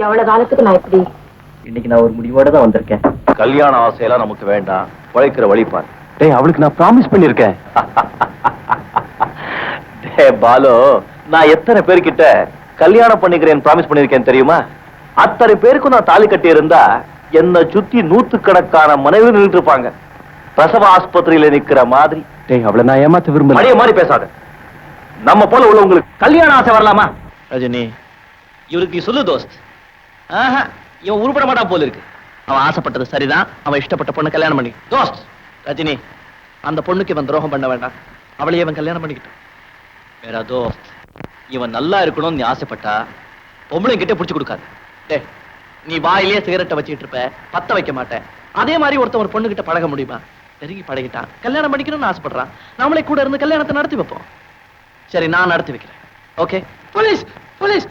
எவ்வளவு காலத்துக்கு நான் இப்படி? இன்னைக்கு நான் ஒரு முடிவோட தான் வந்திருக்கேன். கல்யாண ஆசையெல்லாம் நமக்கு வேண்டாம், உழைக்கிற வழிபார். டேய், அவளுக்கு நான் ப்ராமிஸ் பண்ணிருக்கேன். பாலு, நான் எத்தனை பேர்கிட்ட கல்யாணம் பண்ணிக்கிறேன் ப்ராமிஸ் பண்ணிருக்கேன் தெரியுமா? அத்தனை பேருக்கும் நான் தாலி கட்டி இருந்தா என்ன சுத்தி நூத்துக்கணக்கான மனைவி நின்றுட்டு இருப்பாங்க. பிரசவ ஆஸ்பத்திரியில நிக்கிற மாதிரி. டேய், அவளை நான் ஏமாத்த விரும்பல. அதே மாதிரி பேசாத. நம்ம போல உள்ளவங்களுக்கு கல்யாண ஆசை வரலாமா? ரஜினி, இவருக்கு சொல்லு தோஸ்த். இவன் உருப்பட மாட்டான் போல இருக்கு. அவன் ஆசைப்பட்டது சரிதான். அவன் இஷ்டப்பட்ட பொண்ணு கல்யாணம் பண்ணி. தோஸ்த் ரஜினி, அந்த பொண்ணுக்கு இவன் துரோகம் பண்ண வேண்டாம். அவளையே இவன் கல்யாணம் பண்ணிக்கிட்டான். வேற தோஸ்த், இவன் நல்லா இருக்கணும்னு நீ ஆசைப்பட்டா பொம்பளை கிட்டே புடிச்சு கொடுக்காது. டே, நீ வாயிலே சிகரெட்டை வச்சுக்கிட்டு இருப்ப, பத்த வைக்க மாட்டேன். அதே மாதிரி ஒருத்தன் ஒரு பொண்ணு கிட்ட பழக முடியுமா? நெருங்கி பழகிட்டான், கல்யாணம் பண்ணிக்கணும்னு ஆசைப்படுறான். நம்மளே கூட இருந்து கல்யாணத்தை நடத்தி வைப்போம். சரி, நான் நடத்தி வைக்கிறேன். ஓகே? Police, police.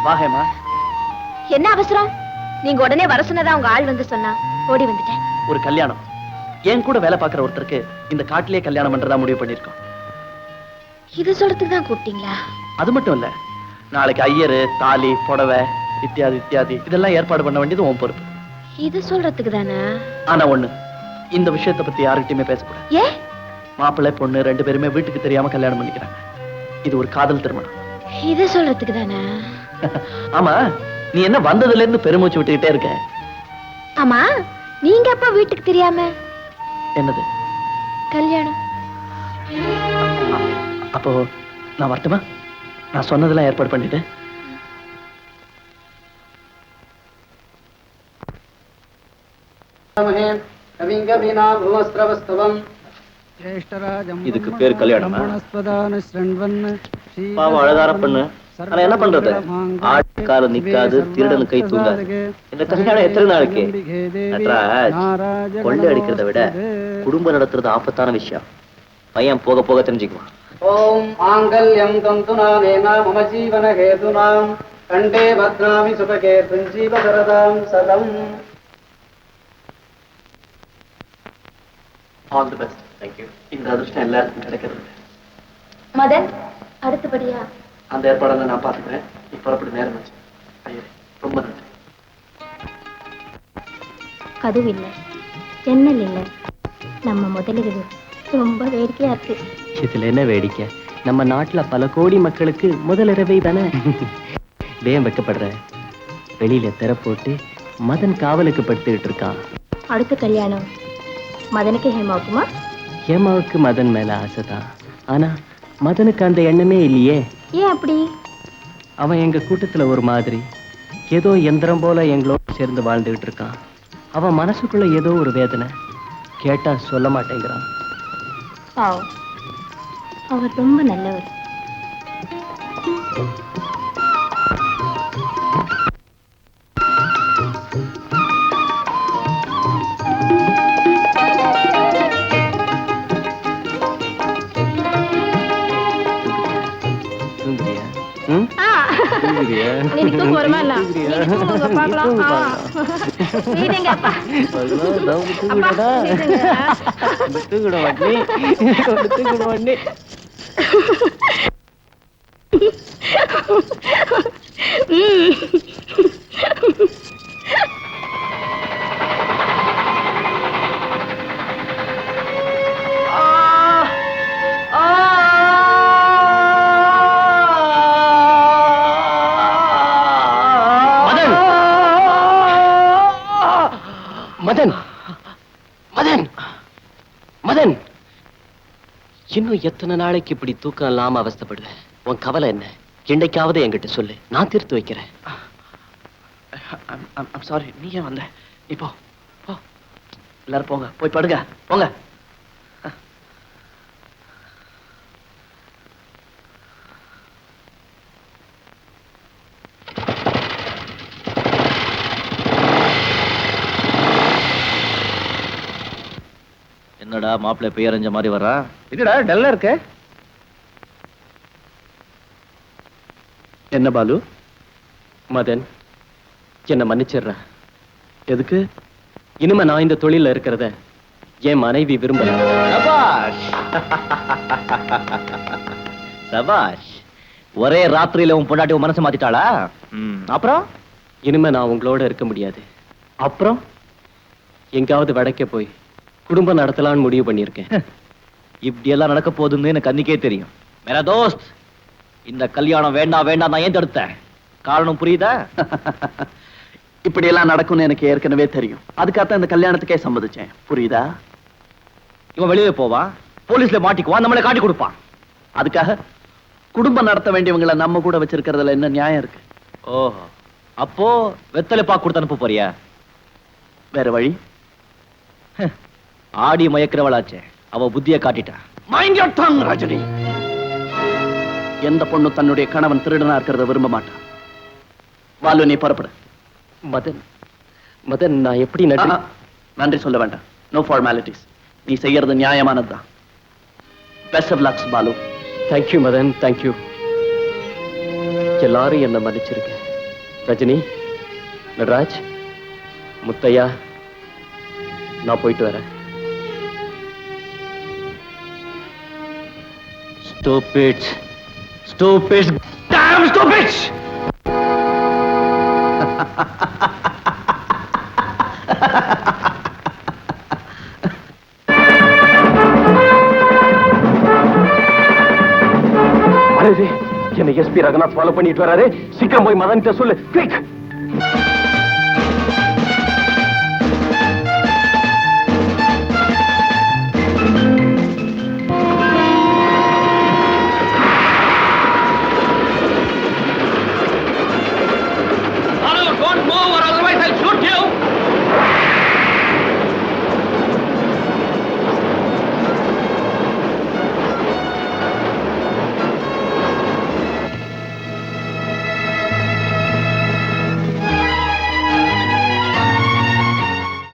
வாஹேமா, என்ன அவசரம்? நீங்க உடனே வர சொன்னதா உங்க ஆள் வந்து சொன்னா ஓடி வந்துட்டேன். ஒரு கல்யாணம். என் கூட வேலை பார்க்கிற ஒருத்தருக்கு இந்த காட்டிலே கல்யாணம் பண்றதா முடிவு பண்ணிருக்கோம். இது சொல்றதுக்கு தான் கூப்பிட்டீங்களா? அது மட்டும் இல்ல, நாளைக்கு ஐயரு, தாலி, புடவை இத்தியாதி இத்தியாதி இதெல்லாம் ஏற்பாடு பண்ண வேண்டியது உன் பொறுப்பு. இது சொல்றதுக்கு தானே? ஆனா ஒண்ணு, இந்த விஷயத்தை பத்தி யாருக்கிட்டயுமே பேசக்கூடாது. ஏ? மாப்பிள்ளை பொண்ணு ரெண்டு பேருமே வீட்டுக்கு தெரியாம கல்யாணம் பண்ணிக்கிறாங்க. இது ஒரு காதல் திருமணம். இது சொல்றதுக்கு தானே? ஆமா, நீ என்ன வந்ததுல இருந்து பெருமூச்சு விட்டுக்கிட்டே இருக்க? ஆமா, நீங்க அப்ப வீட்டுக்கு தெரியாம? என்னது கல்யாணம்? அப்போ நான் வரட்டுமா? நான் சொன்னதெல்லாம் ஏற்பாடு பண்ணிட்டு. இதுக்கு பேர் கல்யாணமா? பாவம் அழகார பொண்ணு. ஆனா என்ன பண்றது? ஆட்கால நிக்காது, திருடனு கை தூங்காது. இந்த கல்யாணம் எத்தனை நாளைக்கு? நட்ராஜ், கொள்ளை அடிக்கிறத விட குடும்பம் நடத்துறது ஆபத்தான விஷயம். பையன் போக போக தெரிஞ்சுக்குவான். ஓம் மாங்கல்யம் தந்துநானேன மம ஜீவன ஹேதுனாம் கண்டே பத்ராமி சுபகே துஞ்சீவ சரதாம் சதம். All the best. Thank you. இந்த அதிர்ஷ்டம் எல்லாருக்கும் கிடைக்கிறது. மதன், அடுத்தபடியா அந்த ஏற்பாடெல்லாம் நான் பார்த்துக்கிறேன். நீ புறப்பட்டு நேரம் வச்சு. ஐயரே, ரொம்ப நன்றி. கதவு இல்லை, ஜன்னல் இல்லை. நம்ம முதலிரவு ரொம்ப வேடிக்கையா இருக்கு. இதுல என்ன வேடிக்கை? நம்ம நாட்டுல பல கோடி மக்களுக்கு முதலிரவை தானே. வேம் வைக்கப்படுற வெளியில திற போட்டு மதன் காவலுக்கு படுத்துக்கிட்டு இருக்கான். அடுத்த கல்யாணம் மதனுக்கு ஹேமாவுக்குமா? ஹேமாவுக்கு மதன் மேல ஆசைதான். ஆனா மதனுக்கு அந்த எண்ணமே இல்லையே. ஏன் அப்படி? அவன் எங்க கூட்டத்துல ஒரு மாதிரி ஏதோ எந்திரம் போல எங்களோட சேர்ந்து வாழ்ந்துகிட்டு இருக்கான். அவன் மனசுக்குள்ள ஏதோ ஒரு வேதனை, கேட்டா சொல்ல மாட்டேங்கிறான். பாவம், அவர் ரொம்ப நல்லவர். மதன் மதன் மதன் இன்னும் எத்தனை நாளைக்கு இப்படி தூக்கம் இல்லாம அவஸ்தைப்படுவேன்? உன் கவலை என்ன? என்னைக்காவது என்கிட்ட சொல்லு, நான் தீர்த்து வைக்கிறேன். சாரி, நீ ஏன் வந்த? இப்போ எல்லாரும் போங்க, போய் படுங்க, போங்க. என்னடா மாப்பிள்ளை பெயரஞ்ச மாதிரி வர்றா? இதுடா டல்லா இருக்க. என்ன பாலு? மதன், என்ன மன்னிச்சிடுற. எதுக்கு? இனிமே நான் இந்த தொழில இருக்கிறத என் மனைவி விரும்பல. சபாஷ் சபாஷ். ஒரே ராத்திரியில உன் பொண்டாட்டி உன் மனசை மாத்திட்டாளா? அப்புறம் இனிமே நான் உங்களோட இருக்க முடியாது. அப்புறம் எங்காவது வடக்கே போய் குடும்பம் நடத்தலாம்னு முடிவு பண்ணியிருக்கேன். இப்படி எல்லாம் நடக்க போகுதுன்னு எனக்கு அன்னைக்கே தெரியும். மேரா தோஸ்த், இந்த கல்யாணம் வேண்டாம் வேண்டாம் நான் ஏன் தடுத்தேன்? காரணம் புரியுதா? இப்படி எல்லாம் நடக்கும்னு எனக்கு ஏற்கனவே தெரியும். அதுக்காகத்தான் இந்த கல்யாணத்துக்கே சம்மதிச்சேன். புரியுதா? இவன் வெளியே போவான், போலீஸ்ல மாட்டிக்குவான், நம்மளை காட்டி கொடுப்பான். அதுக்காக குடும்பம் நடத்த வேண்டியவங்களை நம்ம கூட வச்சிருக்கிறதுல என்ன நியாயம் இருக்கு? ஓஹோ, அப்போ வெத்தலை பாக்கு கொடுத்து அனுப்ப போறியா? வேற வழி? ஆடி மயக்கிறவளாச்சே, அவ புத்திய காட்டிட்டா. Mind your tongue Rajini. எந்த பொண்ணு தன்னுடைய கணவன் திருடனா இருக்கிறத விரும்ப மாட்டான். வாலு, நீ புறப்படு. மதன் மதன், நான் எப்படி நன்றி சொல்ல வேண்டாம். No formalities. நீ செய்யறது நியாயமானதுதான். Best of lucks Balu. Thank you Madan, thank you. எல்லாரும் என்ன மன்னிச்சிருக்க. ரஜினி, நடராஜ், முத்தையா, நான் போயிட்டு வரேன். Stupid, stupid, damn stupid! என்னை எஸ்பி ரங்கநாத் ஃபாலோ பண்ணிட்டு வராரு. சீக்கிரம் போய் மதன்கிட்ட சொல்லு. குயிக்.